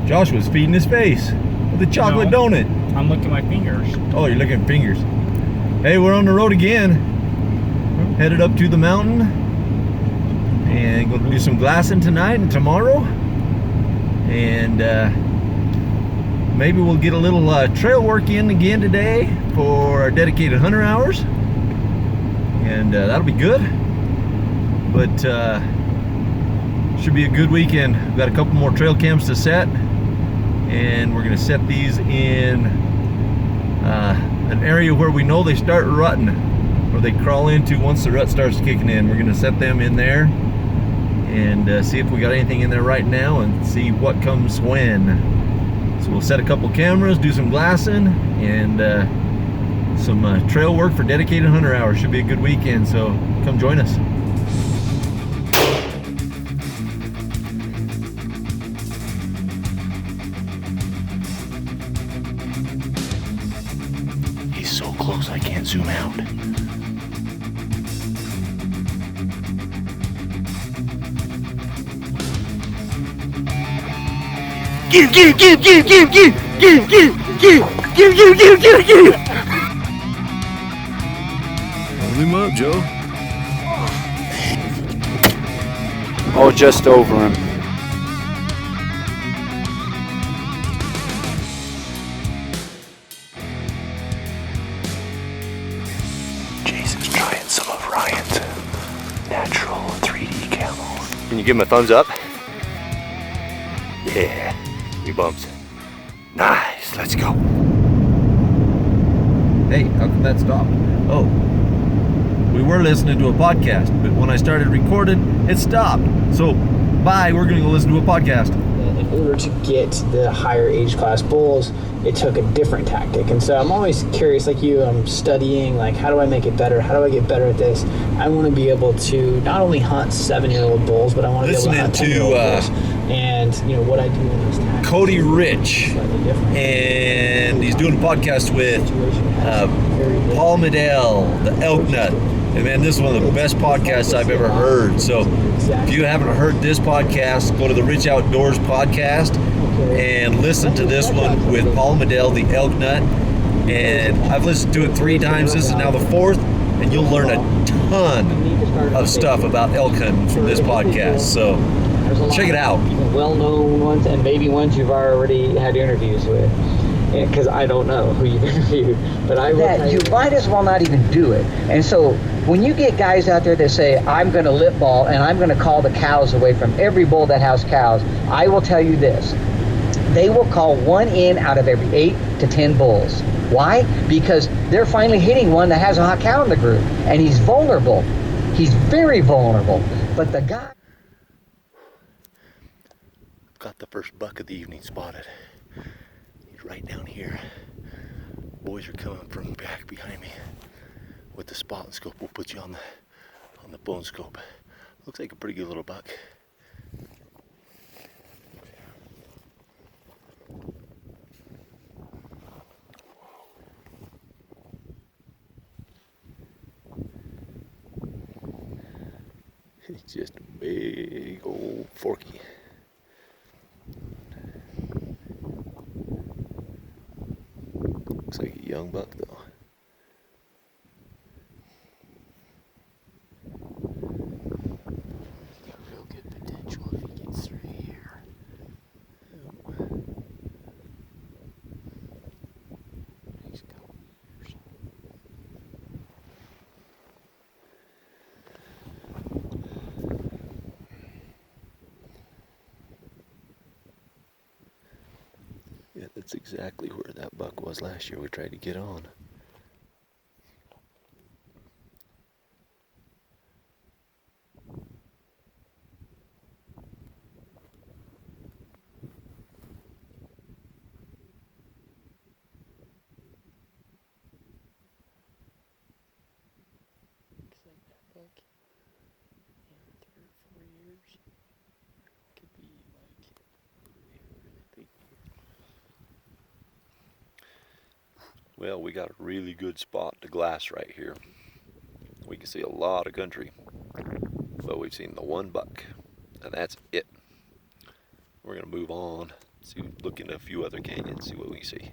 Joshua's feeding his face with a chocolate donut. I'm looking at my fingers. Oh, you're looking at fingers. Hey, we're on the road again. Headed up to the mountain. And going to do some glassing tonight and tomorrow. And maybe we'll get a little trail work in again today for our dedicated hunter hours. And that'll be good. But should be a good weekend. We've got a couple more trail cams to set. And we're going to set these in an area where we know they start rutting, or they crawl into once the rut starts kicking in. We're going to set them in there and see if we got anything in there right now and see what comes when. So we'll set a couple cameras, do some glassing, and some trail work for dedicated hunter hours. Should be a good weekend, so come join us. He's so close I can't zoom out. Give. Hold him up, Joe. Oh, just over him. Jason's trying some of Ryan's natural 3D camo. Can you give him a thumbs up? Yeah, he bumps. Nice, let's go. Hey, how come that stopped? Oh, we were listening to a podcast, but when I started recording, it stopped. So, bye, we're gonna go listen to a podcast. In order to get the higher age class bulls, it took a different tactic. And so I'm always curious, like you, I'm studying, like, how do I make it better? How do I get better at this? I want to be able to not only hunt 7-year-old bulls, but I want to be able to hunt 10-year-old bulls. And, you know, what I do in those tactics. Cody Rich, and he's doing a podcast with Paul Medell, the Elk Nut. And man, this is one of the best podcasts I've ever heard. So if you haven't heard this podcast, go to the Nimrod Outdoors podcast and listen to this one with Paul Medell, the Elk Nut. And I've listened to it 3 times. This is now the 4th, and you'll learn a ton of stuff about elk hunting from this podcast. So check it out. Well-known ones and maybe ones you've already had interviews with. Because I don't know who you've interviewed, but I will that you might as well not even do it. And so when you get guys out there that say, I'm going to lip ball and I'm going to call the cows away from every bull that has cows, I will tell you this. They will call 1 in out of every 8 to 10 bulls. Why? Because they're finally hitting one that has a hot cow in the group, and he's vulnerable. He's very vulnerable. But the guy... Got the first buck of the evening spotted. He's right down here. Boys are coming from back behind me with the spotting scope. We'll put you on the bone scope. Looks like a pretty good little buck. He's just a big old forky. Looks like a young buck though. He's got real good potential if he gets through here. He's got years. Yeah, that's exactly where that buck was last year we tried to get on. Looks like that buck in 3 or 4 years could be like a really big deer. Well, we got a really good spot to glass right here. We can see a lot of country, but we've seen the one buck, and that's it. We're gonna move on See, look into a few other canyons, see what we see.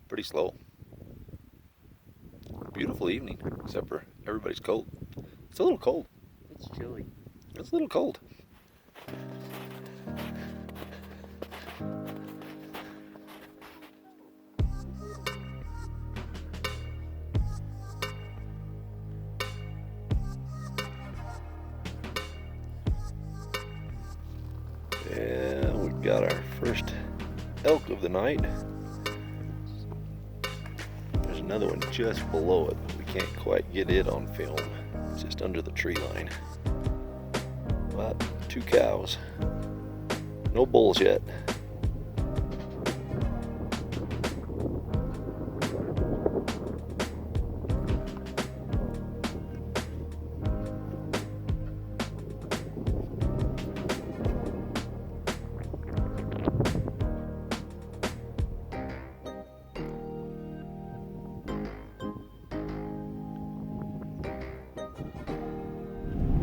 Pretty slow. Beautiful evening, except for everybody's cold. It's a little cold. It's chilly. It's a little cold. And we got our first elk of the night. There's another one just below it, but we can't quite get it on film. It's just under the tree line. But 2 cows. No bulls yet.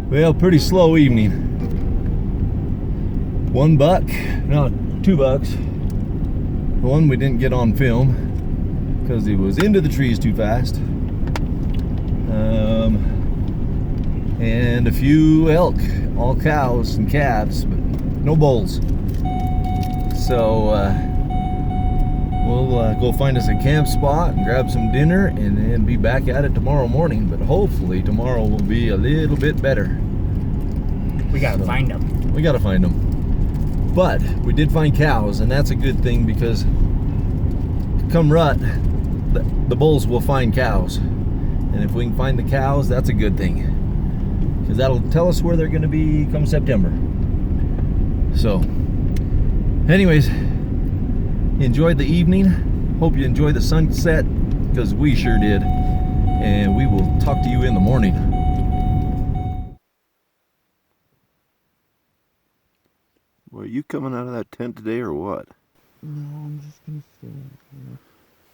Well, pretty slow evening. 1 buck, no, 2 bucks. One we didn't get on film because he was into the trees too fast. And a few elk, all cows and calves, but no bulls. So we'll go find us a camp spot and grab some dinner and then be back at it tomorrow morning. But hopefully tomorrow will be a little bit better. We gotta find them. We gotta find them. But we did find cows, and that's a good thing because come rut, the bulls will find cows. And if we can find the cows, that's a good thing. Because that'll tell us where they're gonna be come September. So, anyways, enjoyed the evening. Hope you enjoyed the sunset, because we sure did. And we will talk to you in the morning. Well, are you coming out of that tent today or what? No, I'm just gonna stay here.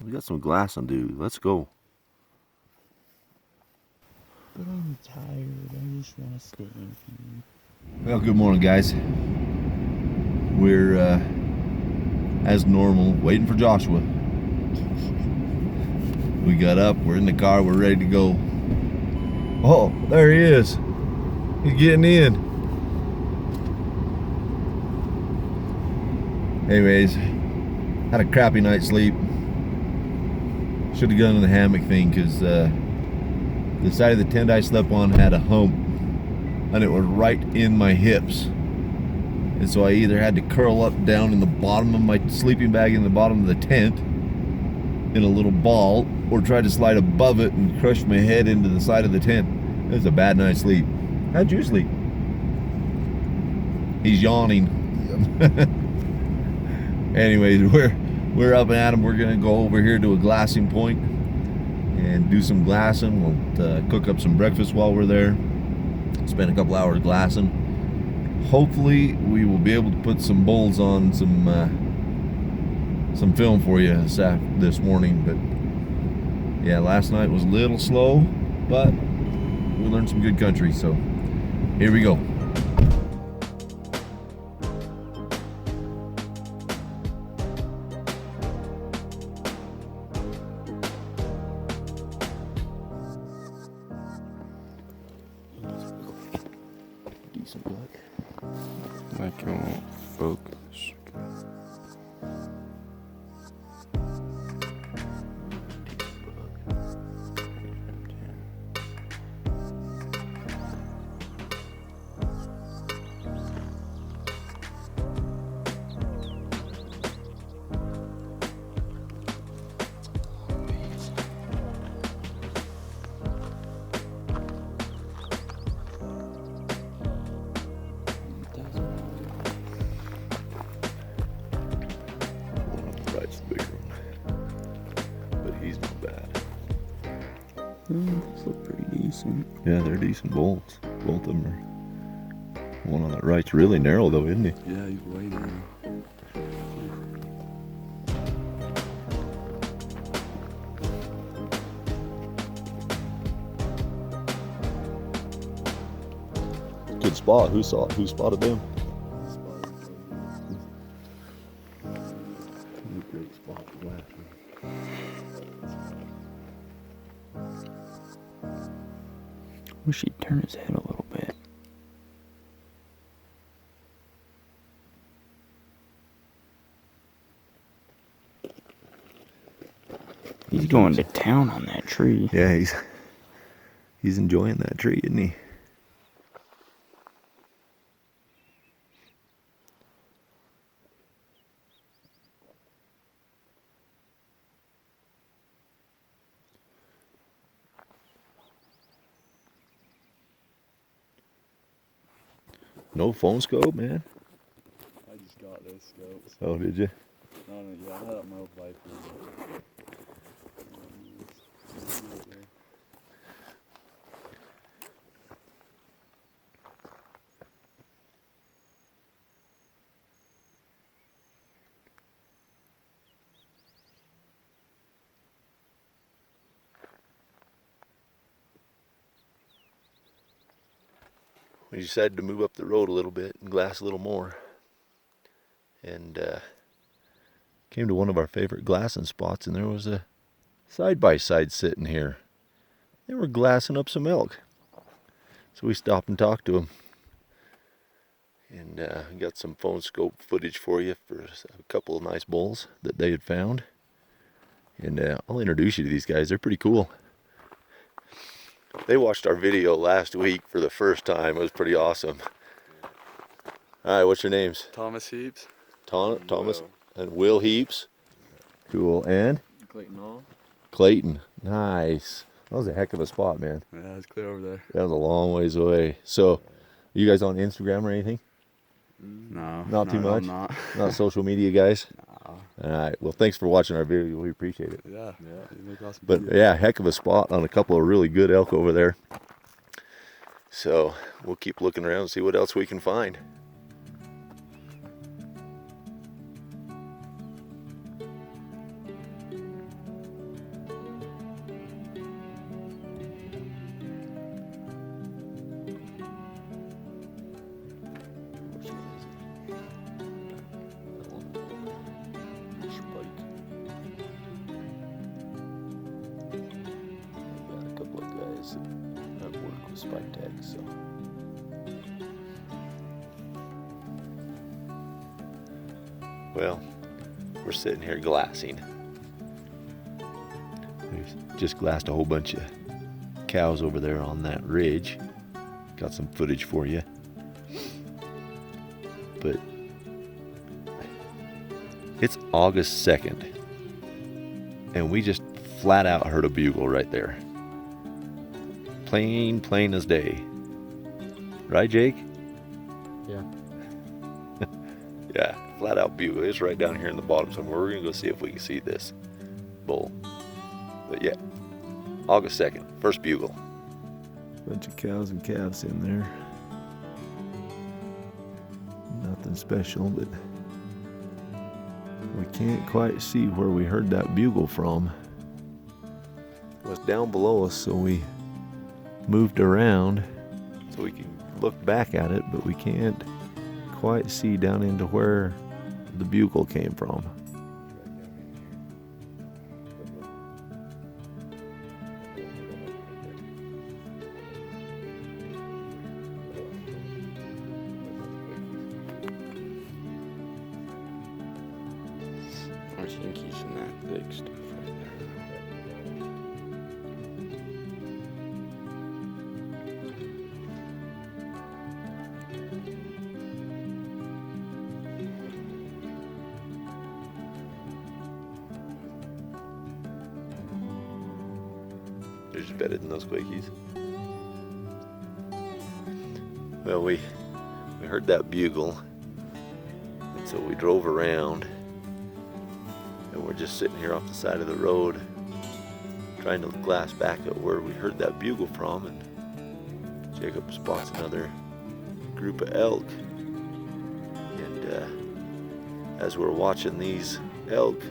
We got some glassing, dude. Let's go. But I'm tired. I just want to stay in here. Well, good morning, guys. We're, as normal, waiting for Joshua. We got up, we're in the car, we're ready to go. Oh, there he is. He's getting in. Anyways, had a crappy night's sleep. Should have gone in the hammock thing, because the side of the tent I slept on had a hump, and it was right in my hips. And so I either had to curl up down in the bottom of my sleeping bag in the bottom of the tent in a little ball, or try to slide above it and crush my head into the side of the tent. It was a bad night's sleep. How'd you sleep? He's yawning. Anyways, we're up and at 'em. We're gonna go over here to a glassing point and do some glassing. We'll cook up some breakfast while we're there. Spend a couple hours glassing. Hopefully, we will be able to put some bulls on some film for you this morning. But yeah, last night was a little slow, but we learned some good country. So here we go. Decent buck. Like it won't focus. Right's the bigger one, but he's not bad. These look pretty decent. Yeah, they're decent bulls. Both of them are. One on that right's really narrow though, isn't he? Yeah, he's way down. Good spot. Who spotted them? wish he'd turn his head a little bit. He's going to town on that tree. Yeah, he's enjoying that tree, isn't he? No phone scope, man. I just got those scopes. Oh, did you? No, yeah, I had my old Viper. We decided to move up the road a little bit and glass a little more. And came to one of our favorite glassing spots, and there was a side-by-side sitting here. They were glassing up some elk. So we stopped and talked to them. And got some phone scope footage for you for a couple of nice bulls that they had found. And I'll introduce you to these guys. They're pretty cool. They watched our video last week for the first time. It was pretty awesome. All right, what's your names? Thomas Heaps. Thomas and Will Heaps. Cool. And? Clayton Hall. Clayton. Nice. That was a heck of a spot, man. Yeah, it's clear over there. That was a long ways away. So, you guys on Instagram or anything? No. Not too much? I'm not. Not social media guys? No. All right. Well, thanks for watching our video. We appreciate it. Yeah. You make awesome But videos. yeah, heck of a spot on a couple of really good elk over there. So we'll keep looking around and see what else we can find. I've worked with spike tags, so. Well, we're sitting here glassing. There's just glassed a whole bunch of cows over there on that ridge. Got some footage for you. But it's August 2nd, and we just flat out heard a bugle right there. Plain as day. Right, Jake? Yeah. Yeah, flat out bugle. It's right down here in the bottom somewhere. We're going to go see if we can see this bull. But yeah, August 2nd, first bugle. Bunch of cows and calves in there. Nothing special, but we can't quite see where we heard that bugle from. It was down below us, so we moved around so we can look back at it, but we can't quite see down into where the bugle came from. I think he's in that big stuff right there. They're just bedded in those quickies. Well, we heard that bugle, and so we drove around, and we're just sitting here off the side of the road trying to glass back at where we heard that bugle from, and Jacob spots another group of elk. And as we're watching these elk,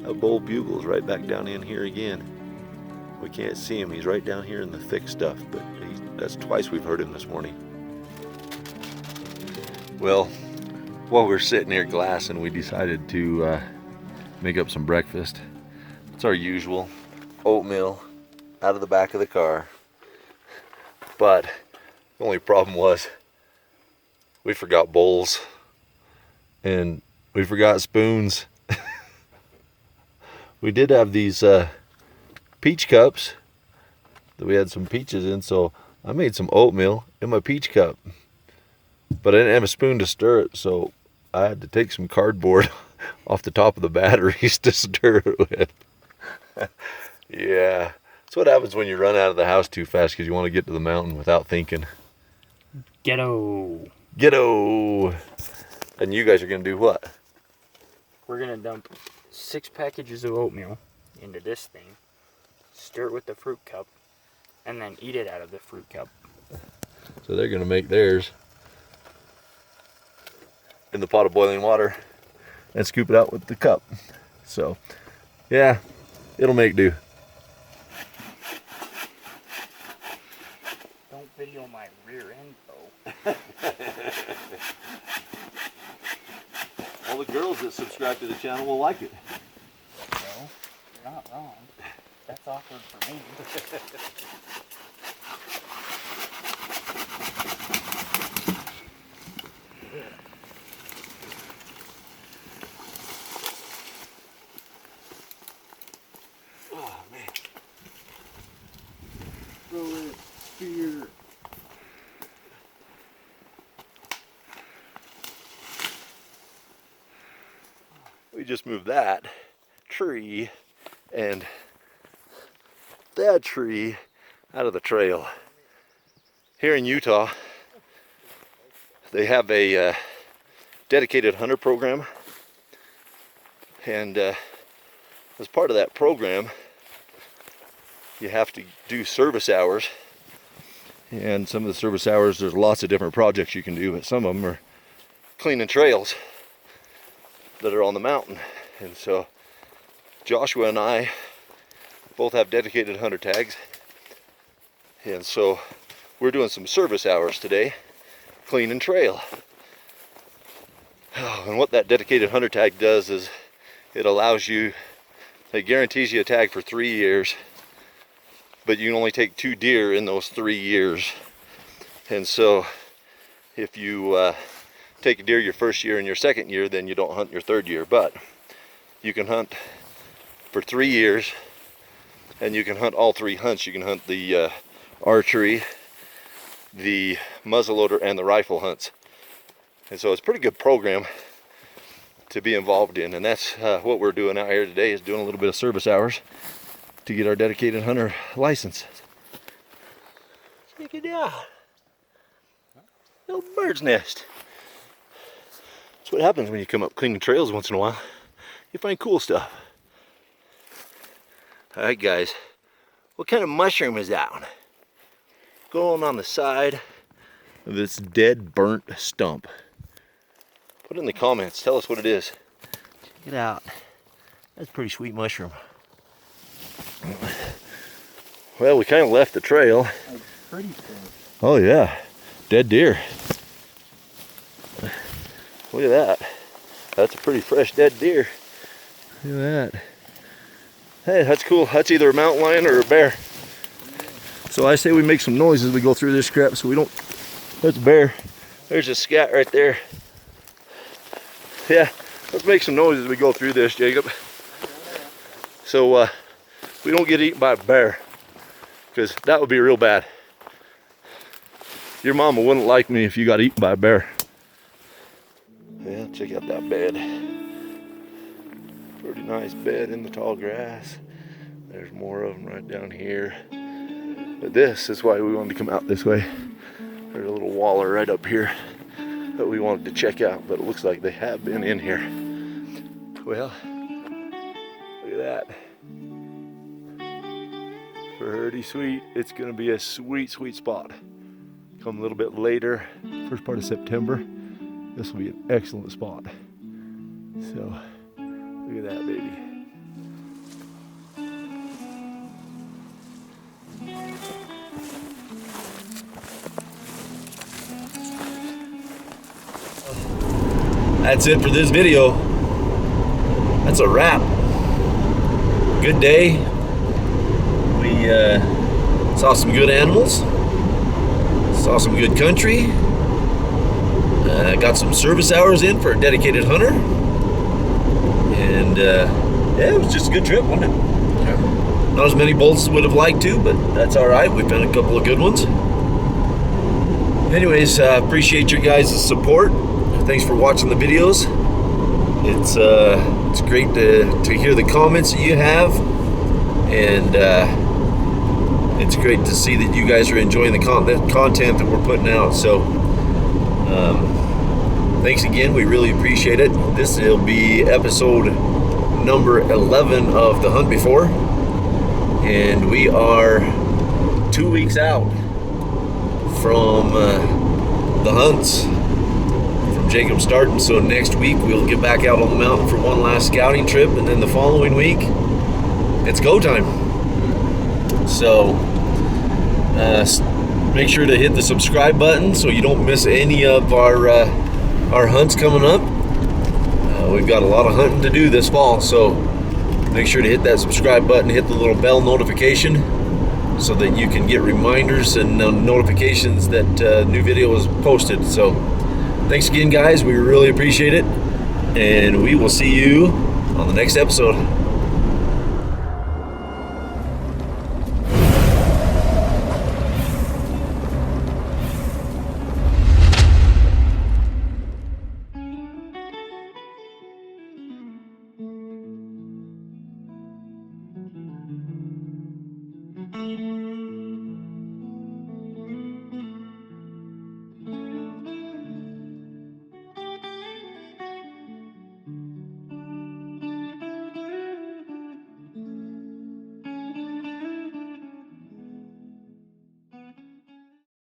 a bull bugles right back down in here again. We can't see him. He's right down here in the thick stuff, but that's twice we've heard him this morning. Well, while we're sitting here glassing, we decided to make up some breakfast. It's our usual oatmeal out of the back of the car. But the only problem was we forgot bowls and we forgot spoons. We did have these peach cups that we had some peaches in, so I made some oatmeal in my peach cup. But I didn't have a spoon to stir it, so I had to take some cardboard off the top of the batteries to stir it with. Yeah, that's what happens when you run out of the house too fast because you want to get to the mountain without thinking. Ghetto. Ghetto! And you guys are going to do what? We're gonna dump 6 packages of oatmeal into this thing, stir it with the fruit cup, and then eat it out of the fruit cup. So they're going to make theirs in the pot of boiling water and scoop it out with the cup. So, yeah, it'll make do. Don't video my rear end, though. All the girls that subscribe to the channel will like it. Well, you're not wrong. That's awkward for me. Oh, man. Throw it here. We just moved that tree and that tree out of the trail. Here in Utah, they have a dedicated hunter program, and as part of that program, you have to do service hours. And some of the service hours, there's lots of different projects you can do, but some of them are cleaning trails that are on the mountain. And so Joshua and I both have dedicated hunter tags, and so we're doing some service hours today cleaning trail. And what that dedicated hunter tag does is it allows you, it guarantees you a tag for 3 years, but you can only take 2 deer in those 3 years. And so if you take a deer your first year and your second year, then you don't hunt your 3rd year. But you can hunt for 3 years, and you can hunt all 3 hunts. You can hunt the archery, the muzzleloader, and the rifle hunts. And so it's a pretty good program to be involved in, and that's what we're doing out here today, is doing a little bit of service hours to get our dedicated hunter license. Check it out. Little bird's nest. That's what happens when you come up cleaning trails once in a while. You find cool stuff. Alright guys, what kind of mushroom is that one? Going on the side of this dead, burnt stump. Put it in the comments, tell us what it is. Check it out. That's a pretty sweet mushroom. Well, we kind of left the trail. Pretty thin. Oh yeah, dead deer. Look at that. That's a pretty fresh dead deer. Look at that. Hey, that's cool. That's either a mountain lion or a bear. So I say we make some noise as we go through this crap so we don't... That's a bear. There's a scat right there. Yeah, let's make some noise as we go through this, Jacob. So we don't get eaten by a bear, because that would be real bad. Your mama wouldn't like me if you got eaten by a bear. Yeah, check out that bed. Pretty nice bed in the tall grass. There's more of them right down here. But this is why we wanted to come out this way. There's a little waller right up here that we wanted to check out, but it looks like they have been in here. Well, look at that. Pretty sweet. It's gonna be a sweet, sweet spot. Come a little bit later, first part of September, this will be an excellent spot. So, look at that baby. That's it for this video. That's a wrap. Good day. We saw some good animals. Saw some good country. Got some service hours in for a dedicated hunter. And yeah, it was just a good trip, wasn't it? Not as many bolts as would have liked to, but that's all right. We've done a couple of good ones. Anyways, appreciate your guys' support. Thanks for watching the videos. It's great to hear the comments that you have, and it's great to see that you guys are enjoying the content that we're putting out. So thanks again, we really appreciate it. This will be episode number 11 of The Hunt Before, and we are 2 weeks out from the hunts from Jacob starting. So next week we'll get back out on the mountain for one last scouting trip, and then the following week it's go time. So make sure to hit the subscribe button so you don't miss any of our hunts coming up. We've got a lot of hunting to do this fall, so make sure to hit that subscribe button, hit the little bell notification so that you can get reminders and notifications that new video is posted. So thanks again, guys. We really appreciate it, and we will see you on the next episode.